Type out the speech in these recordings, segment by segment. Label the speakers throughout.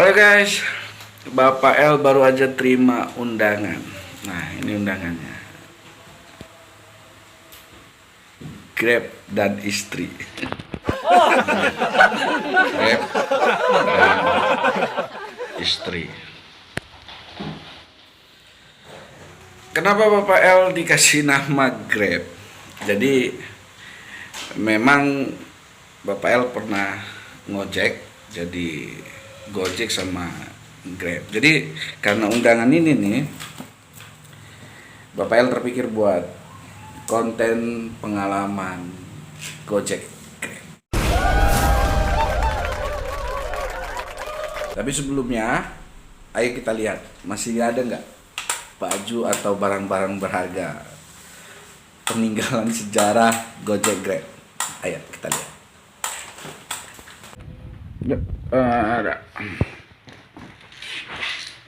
Speaker 1: Halo guys, Bapak L baru aja terima undangan. Nah, ini undangannya. Grab dan istri. Grab dan istri. Kenapa Bapak L dikasih nama Grab? Jadi memang Bapak L pernah ngojek, jadi Gojek sama Grab. Jadi karena undangan ini nih, Bapak L terpikir buat konten pengalaman Gojek Grab. Tapi sebelumnya, ayo kita lihat masih ada nggak baju atau barang-barang berharga peninggalan sejarah Gojek Grab. Ayo kita lihat. Ada.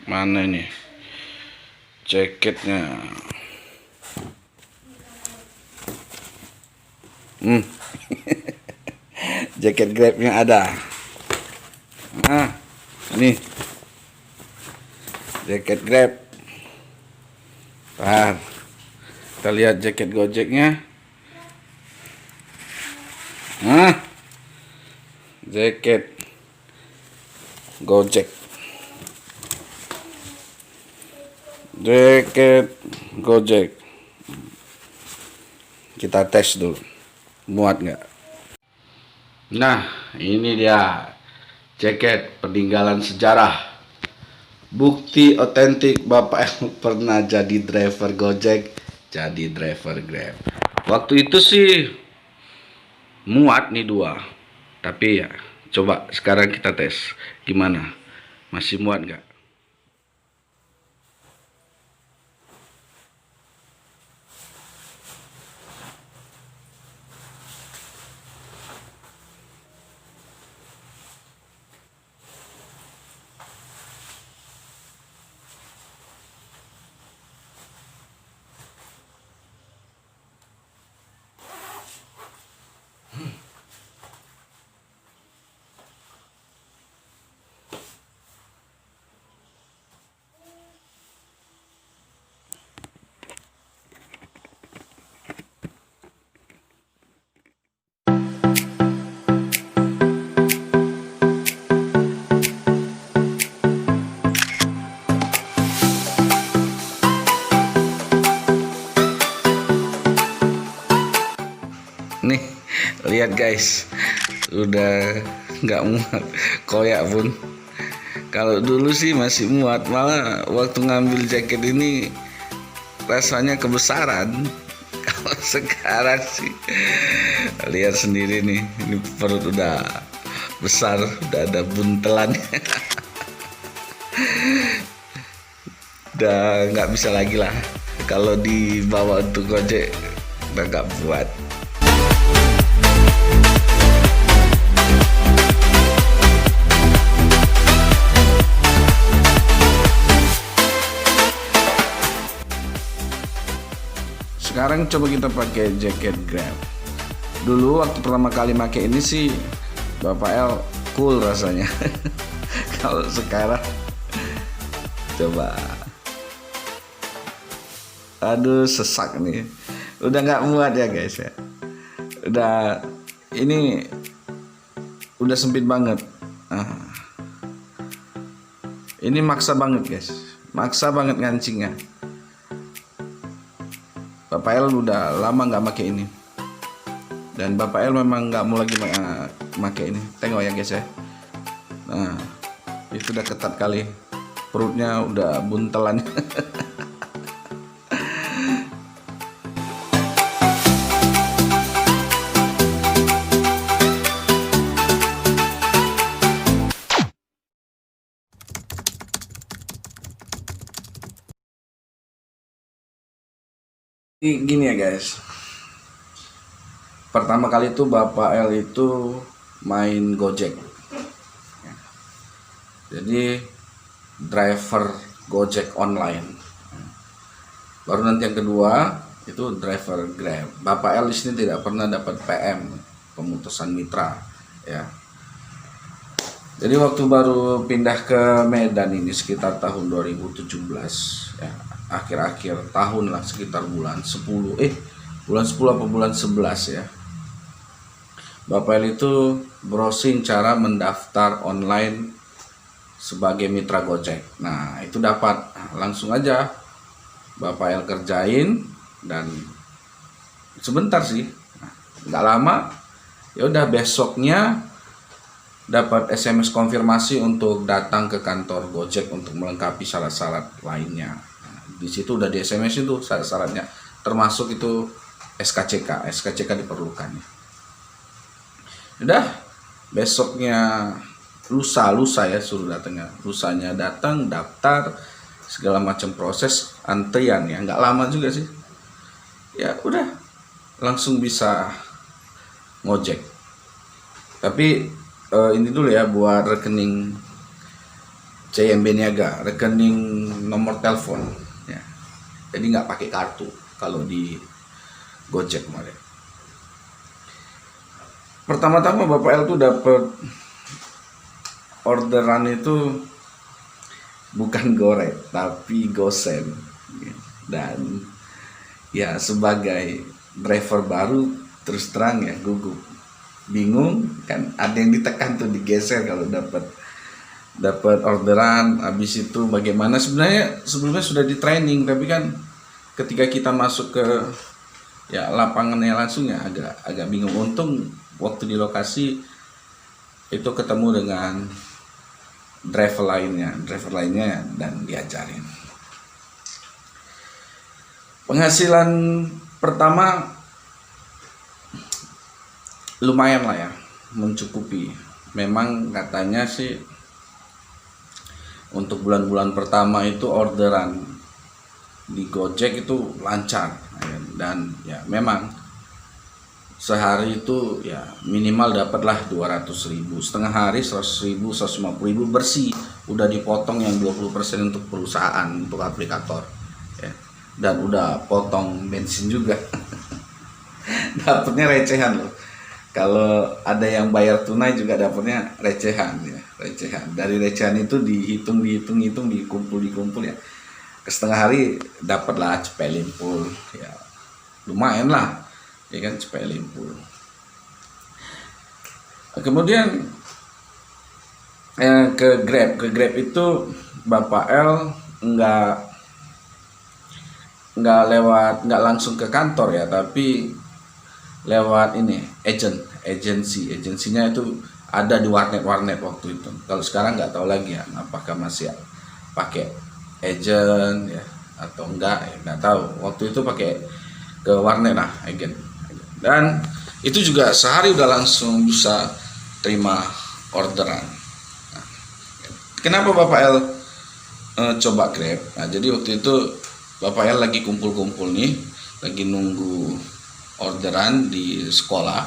Speaker 1: Mana ini jaketnya? Jaket Grabnya ada. Nah, ini jaket Grab. Nah, kita lihat jaket Gojeknya. Nah, jaket Gojek. Jaket Gojek. Kita tes dulu. Muat nggak? Nah, ini dia jaket peninggalan sejarah. Bukti otentik Bapak yang pernah jadi driver Gojek, jadi driver Grab. Waktu itu sih muat nih dua. Tapi ya, coba sekarang kita tes. Gimana? Masih muat nggak? Nih, lihat guys, udah nggak muat, koyak pun. Kalau dulu sih masih muat, malah waktu ngambil jaket ini rasanya kebesaran. Kalau sekarang sih, lihat sendiri nih, ini perut udah besar, udah ada buntelan. Udah nggak bisa lagi lah. Kalau dibawa untuk Gojek, udah nggak buat. Sekarang coba kita pakai jaket Grab. Dulu waktu pertama kali pakai ini sih Bapak L cool rasanya. Kalau sekarang coba, aduh sesak nih. Udah nggak muat ya guys ya. Udah, ini udah sempit banget. Ini maksa banget guys, maksa banget ngancingnya. Bapak L udah lama nggak pakai ini, dan Bapak L memang nggak mau lagi pakai ini. Tengok ya guys ya. Nah, itu udah ketat kali, perutnya udah buntelan. Gini ya guys, pertama kali itu Bapak L itu main Gojek, jadi driver Gojek online. Baru nanti yang kedua itu driver Grab. Bapak L di sini tidak pernah dapat PM, pemutusan mitra, ya. Jadi waktu baru pindah ke Medan ini sekitar tahun 2017 ya, akhir-akhir tahun lah, sekitar bulan 10 bulan 10 apa bulan 11 ya. Bapak El itu browsing cara mendaftar online sebagai mitra Gojek. Nah, itu dapat. Langsung aja Bapak El kerjain dan sebentar sih. Nggak lama. Ya udah besoknya dapat SMS konfirmasi untuk datang ke kantor Gojek untuk melengkapi syarat-syarat lainnya. Nah, di situ udah di SMS itu syarat-syaratnya, termasuk itu SKCK. SKCK diperlukan. Udah besoknya lusa ya suruh datangnya. Lusanya datang, daftar, segala macam proses antrian ya, nggak lama juga sih. Ya udah langsung bisa ngojek. Tapi ini dulu ya buat rekening CIMB Niaga, rekening nomor telepon ya. Jadi nggak pakai kartu kalau di Gojek kemarin. Pertama-tama Bapak El tuh dapat orderan itu bukan goreng tapi gosen. Dan ya sebagai driver baru terus terang ya gugup, bingung kan, ada yang ditekan tuh digeser kalau dapat orderan. Habis itu bagaimana, sebenarnya sebelumnya sudah di training, tapi kan ketika kita masuk ke ya lapangannya langsung ya agak bingung. Untung waktu di lokasi itu ketemu dengan driver lainnya dan diajarin. Penghasilan pertama lumayan lah ya, mencukupi. Memang katanya sih untuk bulan-bulan pertama itu orderan di Gojek itu lancar, dan ya memang sehari itu ya minimal dapatlah 200.000, setengah hari 100.000, 150.000 bersih, udah dipotong yang 20% untuk perusahaan, untuk aplikator ya, dan udah potong bensin juga. Dapatnya recehan loh. Kalau ada yang bayar tunai juga dapatnya recehan ya, recehan. Dari recehan itu dihitung, dikumpul ya. Ke setengah hari dapatlah cepelimpul ya, lumayan lah ya kan, cepelimpul. Kemudian ke Grab itu Bapak El nggak langsung ke kantor ya, tapi lewat ini agensinya itu ada di warnet waktu itu. Kalau sekarang nggak tahu lagi ya, apakah masih pakai agent ya atau enggak ya, nggak tahu. Waktu itu pakai ke warnet lah, agen. Dan itu juga sehari udah langsung bisa terima orderan. Nah, kenapa Bapak El coba Grab? Nah, jadi waktu itu Bapak El lagi kumpul-kumpul nih, lagi nunggu orderan di sekolah,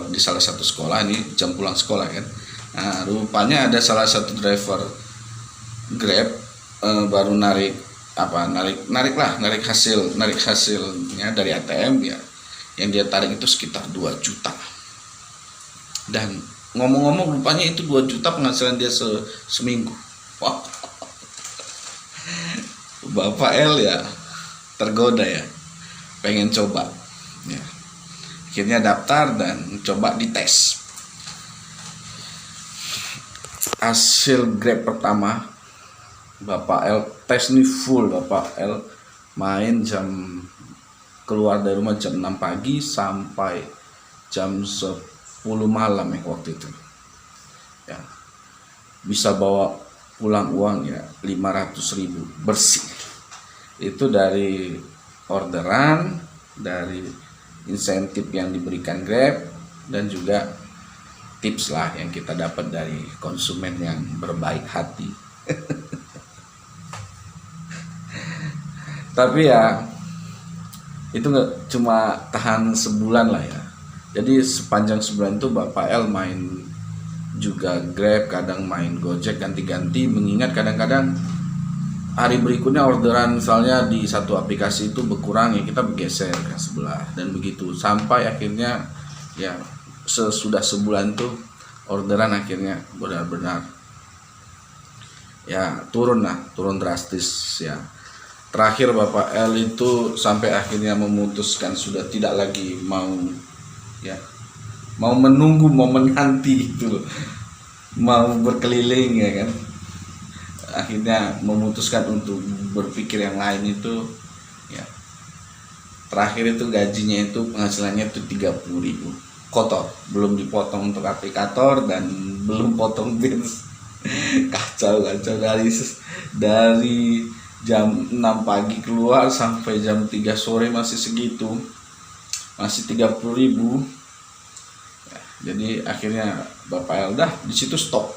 Speaker 1: di salah satu sekolah, ini jam pulang sekolah kan. Nah, rupanya ada salah satu driver Grab baru narik hasilnya dari ATM ya. Yang dia tarik itu sekitar 2 juta. Dan ngomong-ngomong rupanya itu 2 juta penghasilan dia seminggu. Wow. Bapak El ya tergoda ya, pengen coba ya. Akhirnya daftar dan coba dites. Hasil Grab pertama Bapak El tes nih full. Bapak El main keluar dari rumah jam 6 pagi sampai jam 10 malam ya waktu itu ya. Bisa bawa pulang uang ya 500.000 bersih. Itu dari orderan, dari insentif yang diberikan Grab, dan juga tips lah yang kita dapat dari konsumen yang berbaik hati. Tapi ya itu nggak cuma tahan sebulan lah ya. Jadi sepanjang sebulan itu Bapak El main juga Grab, kadang main Gojek, ganti-ganti, mengingat kadang-kadang hari berikutnya orderan misalnya di satu aplikasi itu berkurang ya, kita bergeser ke sebelah, dan begitu sampai akhirnya ya sesudah sebulan tuh orderan akhirnya benar-benar ya turun drastis ya. Terakhir Bapak L itu sampai akhirnya memutuskan sudah tidak lagi mau menunggu, mau menanti itu, mau berkeliling ya kan. Akhirnya memutuskan untuk berpikir yang lain itu ya. Terakhir itu gajinya itu penghasilannya itu 30.000 kotor, belum dipotong untuk aplikator dan belum potong bens. kacau dari jam 6 pagi keluar sampai jam 3 sore masih segitu, masih 30.000 ya. Jadi akhirnya Bapak Elda di situ stop,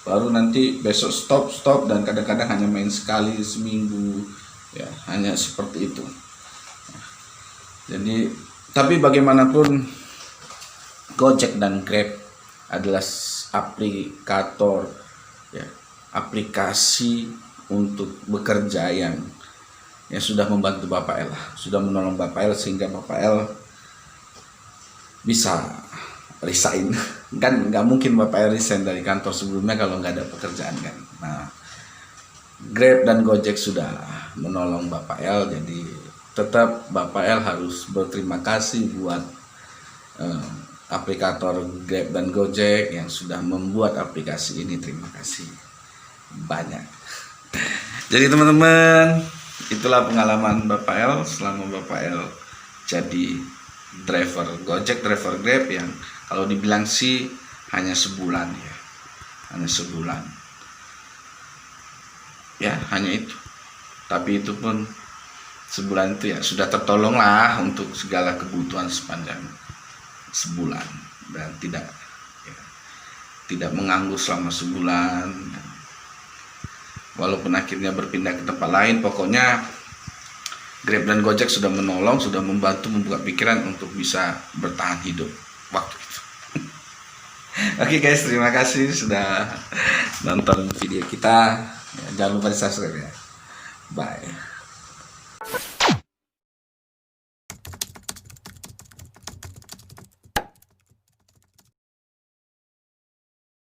Speaker 1: baru nanti besok stop dan kadang-kadang hanya main sekali seminggu ya, hanya seperti itu. Jadi tapi bagaimanapun Gojek dan Grab adalah aplikator ya, aplikasi untuk bekerja yang sudah membantu Bapak L, sudah menolong Bapak L sehingga Bapak L bisa resign. Kan nggak mungkin Bapak L resign dari kantor sebelumnya kalau nggak ada pekerjaan kan. Nah, Grab dan Gojek sudah menolong Bapak L, jadi tetap Bapak L harus berterima kasih buat aplikator Grab dan Gojek yang sudah membuat aplikasi ini. Terima kasih banyak. Jadi teman-teman, itulah pengalaman Bapak L selama Bapak L jadi driver Gojek, driver Grab yang kalau dibilang sih hanya sebulan ya, hanya sebulan ya, hanya itu. Tapi itu pun sebulan itu ya sudah tertolong lah untuk segala kebutuhan sepanjang sebulan dan tidak menganggur selama sebulan. Walaupun akhirnya berpindah ke tempat lain, pokoknya Grab dan Gojek sudah menolong, sudah membantu membuka pikiran untuk bisa bertahan hidup waktu itu. Oke guys, terima kasih sudah nonton video kita. Jangan lupa di subscribe ya. Bye.